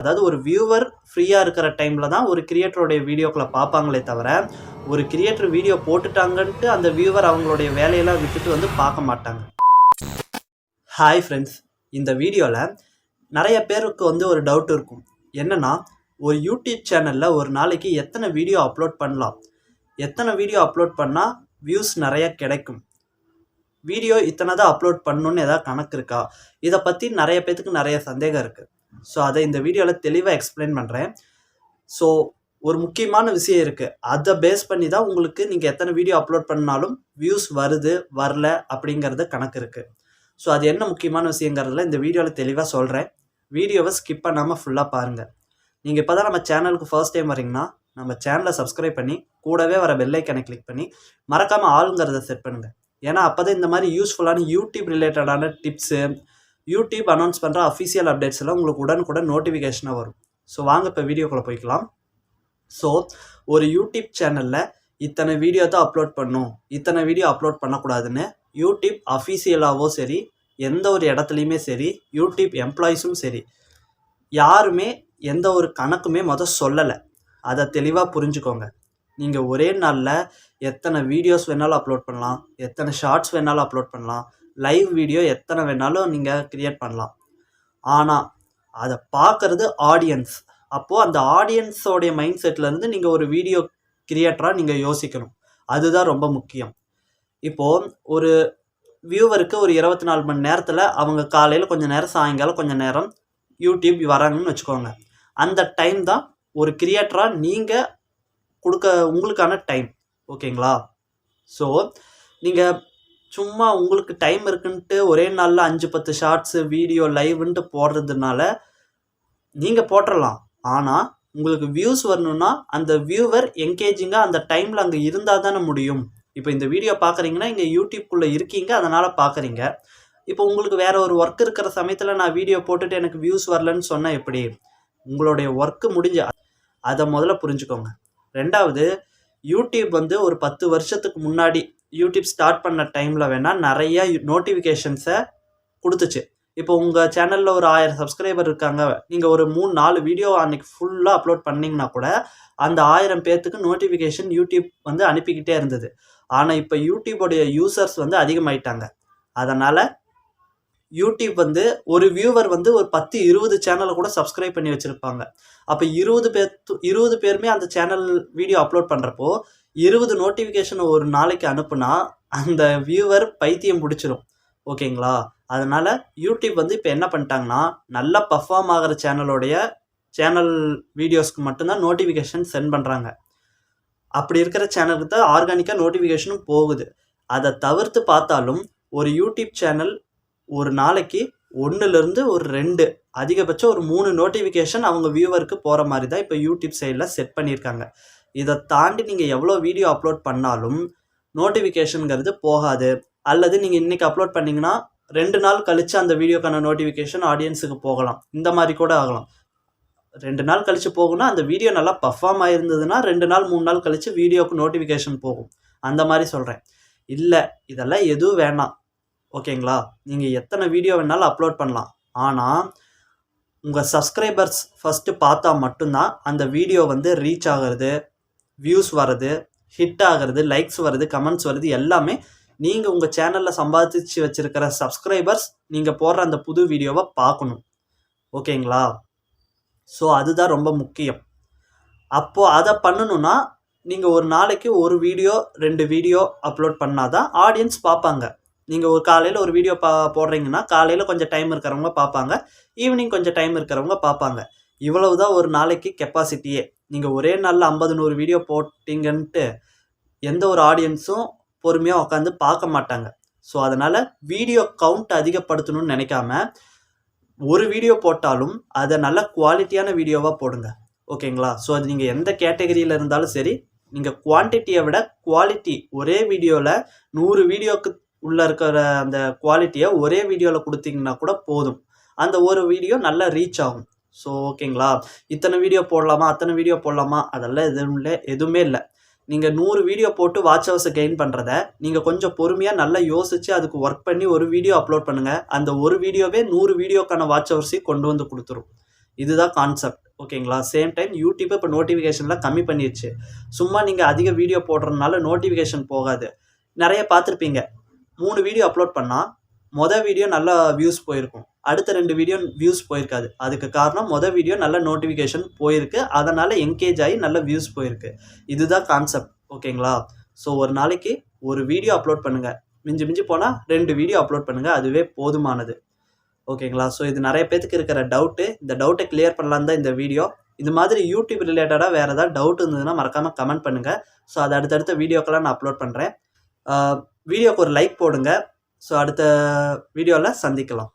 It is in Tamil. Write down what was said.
அதாவது ஒரு வியூவர் ஃப்ரீயாக இருக்கிற டைமில் தான் ஒரு கிரியேட்டருடைய வீடியோக்களை பார்ப்பாங்களே தவிர, ஒரு கிரியேட்டர் வீடியோ போட்டுட்டாங்கன்ட்டு அந்த வியூவர் அவங்களுடைய வேலையெல்லாம் விட்டுட்டு வந்து பார்க்க மாட்டாங்க. ஹாய் ஃப்ரெண்ட்ஸ், இந்த வீடியோவில் நிறைய பேருக்கு வந்து ஒரு டவுட் இருக்கும். என்னென்னா, ஒரு யூடியூப் சேனலில் ஒரு நாளைக்கு எத்தனை வீடியோ அப்லோட் பண்ணலாம், எத்தனை வீடியோ அப்லோட் பண்ணால் வியூஸ் நிறைய கிடைக்கும், வீடியோ இத்தனை தான் அப்லோட் பண்ணணுன்னு ஏதாவது கணக்கு இருக்கா? இதை பற்றி நிறைய பேத்துக்கு நிறைய சந்தேகம் இருக்குது. ஸோ அதை இந்த வீடியோவில் தெளிவாக எக்ஸ்பிளைன் பண்ணுறேன். ஸோ ஒரு முக்கியமான விஷயம் இருக்குது, அதை பேஸ் பண்ணி தான் உங்களுக்கு நீங்கள் எத்தனை வீடியோ அப்லோட் பண்ணாலும் வியூஸ் வருது வரல அப்படிங்கிறது கணக்கு இருக்குது. ஸோ அது என்ன முக்கியமான விஷயங்கிறதுல இந்த வீடியோவில் தெளிவாக சொல்கிறேன். வீடியோவை ஸ்கிப் பண்ணாமல் ஃபுல்லாக பாருங்கள். நீங்கள் இப்போ தான் நம்ம சேனலுக்கு ஃபர்ஸ்ட் டைம் வரீங்கன்னா நம்ம சேனலை சப்ஸ்கிரைப் பண்ணி கூடவே வர பெல் ஐக்கனை கிளிக் பண்ணி மறக்காமல் ஆளுங்கிறத செட் பண்ணுங்கள். ஏன்னா அப்போ தான் இந்த மாதிரி யூஸ்ஃபுல்லான யூடியூப் ரிலேட்டடான டிப்ஸு, யூடியூப் அனௌன்ஸ் பண்ணுற அஃபிஷியல் அப்டேட்ஸ் எல்லாம் உங்களுக்கு உடனுக்குடன் நோட்டிஃபிகேஷனாக வரும். ஸோ வாங்க இப்போ வீடியோக்குள்ளே போய்க்கலாம். ஸோ ஒரு யூடியூப் சேனலில் இத்தனை வீடியோ தான் அப்லோட் பண்ணணும், இத்தனை வீடியோ அப்லோட் பண்ணக்கூடாதுன்னு யூடியூப் அஃபிஷியலாகவோ சரி, எந்த ஒரு இடத்துலையுமே சரி, யூடியூப் எம்ப்ளாயீஸும் சரி, யாருமே எந்த ஒரு கணக்குமே சொல்லலை. அதை தெளிவாக புரிஞ்சுக்கோங்க. நீங்கள் ஒரே நாளில் எத்தனை வீடியோஸ் வேணாலும் அப்லோட் பண்ணலாம், எத்தனை ஷார்ட்ஸ் வேணாலும் அப்லோட் பண்ணலாம், லைவ் வீடியோ எத்தனை வேணாலும் நீங்கள் க்ரியேட் பண்ணலாம். ஆனால் அதை பார்க்குறது ஆடியன்ஸ். அப்போது அந்த ஆடியன்ஸோடைய மைண்ட் செட்லேருந்து நீங்கள் ஒரு வீடியோ கிரியேட்டராக நீங்கள் யோசிக்கணும். அதுதான் ரொம்ப முக்கியம். இப்போது ஒரு வியூவருக்கு ஒரு 24 மணி நேரத்தில் அவங்க காலையில் கொஞ்சம் நேரம், சாயங்காலம் கொஞ்சம் நேரம் யூடியூப் வராங்கன்னு வச்சுக்கோங்க. அந்த டைம் தான் ஒரு கிரியேட்டராக நீங்கள் கொடுக்க உங்களுக்கான டைம். ஓகேங்களா? ஸோ நீங்கள் சும்மா உங்களுக்கு டைம் இருக்குன்ட்டு ஒரே நாளில் 5-10 ஷார்ட்ஸு வீடியோ லைவ்ன்ட்டு போடுறதுனால நீங்கள் போட்டுடலாம். ஆனால் உங்களுக்கு வியூஸ் வரணுன்னா அந்த வியூவர் என்கேஜிங்காக அந்த டைமில் அங்கே இருந்தால் தானே முடியும். இப்போ இந்த வீடியோ பார்க்குறீங்கன்னா இங்கே யூடியூப்குள்ளே இருக்கீங்க, அதனால் பார்க்குறீங்க. இப்போ உங்களுக்கு வேறு ஒரு ஒர்க் இருக்கிற சமயத்தில் நான் வீடியோ போட்டுட்டு எனக்கு வியூஸ் வரலன்னு சொன்னால் எப்படி? உங்களுடைய ஒர்க்கு முடிஞ்ச அதை முதல்ல புரிஞ்சுக்கோங்க. ரெண்டாவது, யூடியூப் வந்து ஒரு 10 வருஷத்துக்கு முன்னாடி யூடியூப் ஸ்டார்ட் பண்ண டைமில் வேணால் நிறைய நோட்டிஃபிகேஷன்ஸை கொடுத்துச்சு. இப்போ உங்கள் சேனலில் ஒரு 1000 சப்ஸ்கிரைபர் இருக்காங்க, நீங்கள் ஒரு 3-4 வீடியோ அன்றைக்கி ஃபுல்லாக அப்லோட் பண்ணிங்கன்னா கூட அந்த 1000 பேர்த்துக்கு நோட்டிஃபிகேஷன் யூடியூப் வந்து அனுப்பிக்கிட்டே இருந்தது. ஆனால் இப்போ யூடியூபோடைய யூசர்ஸ் வந்து அதிகமாயிட்டாங்க. அதனால் யூடியூப் வந்து ஒரு வியூவர் வந்து ஒரு 10-20 சேனலை கூட சப்ஸ்கிரைப் பண்ணி வச்சுருப்பாங்க. அப்போ 20 பேருமே அந்த சேனல் வீடியோ அப்லோட் பண்ணுறப்போ 20 நோட்டிஃபிகேஷன் ஒரு நாளைக்கு அனுப்புனா அந்த வியூவர் பைத்தியம் பிடிச்சிரும். ஓகேங்களா? அதனால் யூடியூப் வந்து இப்போ என்ன பண்ணிட்டாங்கன்னா, நல்லா பர்ஃபார்ம் ஆகிற சேனல் வீடியோஸ்க்கு மட்டும்தான் நோட்டிஃபிகேஷன் சென்ட் பண்ணுறாங்க. அப்படி இருக்கிற சேனலுக்கு தான் ஆர்கானிக்காக நோட்டிஃபிகேஷனும் போகுது. அதை தவிர்த்து பார்த்தாலும் ஒரு யூடியூப் சேனல் ஒரு நாளைக்கு 1லேருந்து ஒரு 2, அதிகபட்சம் ஒரு 3 நோட்டிஃபிகேஷன் அவங்க வியூவருக்கு போகிற மாதிரி தான் இப்போ யூடியூப் சைடில் செட் பண்ணியிருக்காங்க. இதை தாண்டி நீங்கள் எவ்வளோ வீடியோ அப்லோட் பண்ணாலும் நோட்டிஃபிகேஷனுங்கிறது போகாது. அல்லது நீங்கள் இன்றைக்கி அப்லோட் பண்ணிங்கன்னா 2 நாள் கழித்து அந்த வீடியோக்கான நோட்டிஃபிகேஷன் ஆடியன்ஸுக்கு போகலாம். இந்த மாதிரி கூட ஆகலாம். 2 நாள் கழித்து போகும்னா அந்த வீடியோ நல்லா பர்ஃபார்ம் ஆகிருந்ததுன்னா 2 நாள் 3 நாள் கழித்து வீடியோக்கு நோட்டிஃபிகேஷன் போகும். அந்த மாதிரி சொல்கிறேன். இல்லை, இதெல்லாம் எதுவும் வேணாம். ஓகேங்களா? நீங்கள் எத்தனை வீடியோ வேணாலும் அப்லோட் பண்ணலாம். ஆனால் உங்கள் சப்ஸ்கிரைபர்ஸ் ஃபஸ்ட்டு பார்த்தா மட்டும்தான் அந்த வீடியோ வந்து ரீச் ஆகிறது, வியூஸ் வர்றது, ஹிட் ஆகிறது, லைக்ஸ் வருது, கமெண்ட்ஸ் வருது, எல்லாமே நீங்கள் உங்கள் சேனலில் சம்பாதிச்சு வச்சுருக்கிற சப்ஸ்கிரைபர்ஸ் நீங்கள் போடுற அந்த புது வீடியோவை பார்க்கணும். ஓகேங்களா? ஸோ அதுதான் ரொம்ப முக்கியம். அப்போது அதை பண்ணணுன்னா நீங்கள் ஒரு நாளைக்கு ஒரு வீடியோ 2 வீடியோ அப்லோட் பண்ணால் தான் ஆடியன்ஸ் பார்ப்பாங்க. நீங்கள் ஒரு காலையில் ஒரு வீடியோ போடுறீங்கன்னா காலையில் கொஞ்சம் டைம் இருக்கிறவங்க பார்ப்பாங்க, ஈவினிங் கொஞ்சம் டைம் இருக்கிறவங்க பார்ப்பாங்க. இவ்வளவு தான் ஒரு நாளைக்கு கெப்பாசிட்டியே. நீங்கள் ஒரே நாளில் 50-100 வீடியோ போட்டிங்கன்ட்டு எந்த ஒரு ஆடியன்ஸும் பொறுமையாக உட்காந்து பார்க்க மாட்டாங்க. ஸோ அதனால் வீடியோ கவுண்ட் அதிகப்படுத்தணும்னு நினைக்காம ஒரு வீடியோ போட்டாலும் அதை நல்ல குவாலிட்டியான வீடியோவாக போடுங்க. ஓகேங்களா? ஸோ அது நீங்கள் எந்த கேட்டகரியில் இருந்தாலும் சரி, நீங்கள் குவான்டிட்டியை விட குவாலிட்டி, ஒரே வீடியோவில் 100 வீடியோக்கு உள்ளே இருக்கிற அந்த குவாலிட்டியை ஒரே வீடியோவில் கொடுத்தீங்கன்னா கூட போதும். அந்த ஒரு வீடியோ நல்லா ரீச் ஆகும். ஸோ ஓகேங்களா? இத்தனை வீடியோ போடலாமா, அத்தனை வீடியோ போடலாமா, அதெல்லாம் எதுவுமே இல்லை. நீங்கள் 100 வீடியோ போட்டு வாட்ச் ஹவர்ஸை கெயின் பண்ணுறத நீங்கள் கொஞ்சம் பொறுமையாக நல்லா யோசித்து அதுக்கு ஒர்க் பண்ணி ஒரு வீடியோ அப்லோட் பண்ணுங்கள். அந்த ஒரு வீடியோவே 100 வீடியோக்கான வாட்ச் ஹவர்ஸையும் கொண்டு வந்து கொடுத்துரும். இதுதான் கான்செப்ட். ஓகேங்களா? சேம் டைம் யூடியூப் இப்போ நோட்டிஃபிகேஷன்லாம் கம்மி பண்ணிருச்சு. சும்மா நீங்கள் அதிக வீடியோ போடுறதுனால நோட்டிஃபிகேஷன் போகாது. நிறைய பார்த்துருப்பீங்க. 3 வீடியோ அப்லோட் பண்ணால் வீடியோ நல்லா வியூஸ் போயிருக்கும். அடுத்த 2 வீடியோ வியூஸ் போயிருக்காது. அதுக்கு காரணம் வீடியோ நல்ல நோட்டிஃபிகேஷன் போயிருக்கு. அதனால் என்கேஜ் ஆகி நல்ல வியூஸ் போயிருக்கு. இதுதான் கான்செப்ட். ஓகேங்களா? ஸோ ஒரு நாளைக்கு ஒரு வீடியோ அப்லோட் பண்ணுங்கள். மிஞ்சி மிஞ்சி போனால் 2 வீடியோ அப்லோட் பண்ணுங்கள். அதுவே போதுமானது. ஓகேங்களா? ஸோ இது நிறைய பேத்துக்கு இருக்கிற டவுட்டு. இந்த டவுட்டை கிளியர் பண்ணலான்னு தான் இந்த வீடியோ. இது மாதிரி யூடியூப் ரிலேட்டடாக வேறு ஏதாவது டவுட் இருந்ததுன்னா மறக்காமல் கமெண்ட் பண்ணுங்கள். ஸோ அது அடுத்தடுத்த வீடியோக்கெல்லாம் நான் அப்லோட் பண்ணுறேன். வீடியோக்கு ஒரு லைக் போடுங்க. ஸோ அடுத்த வீடியோவில் சந்திக்கலாம்.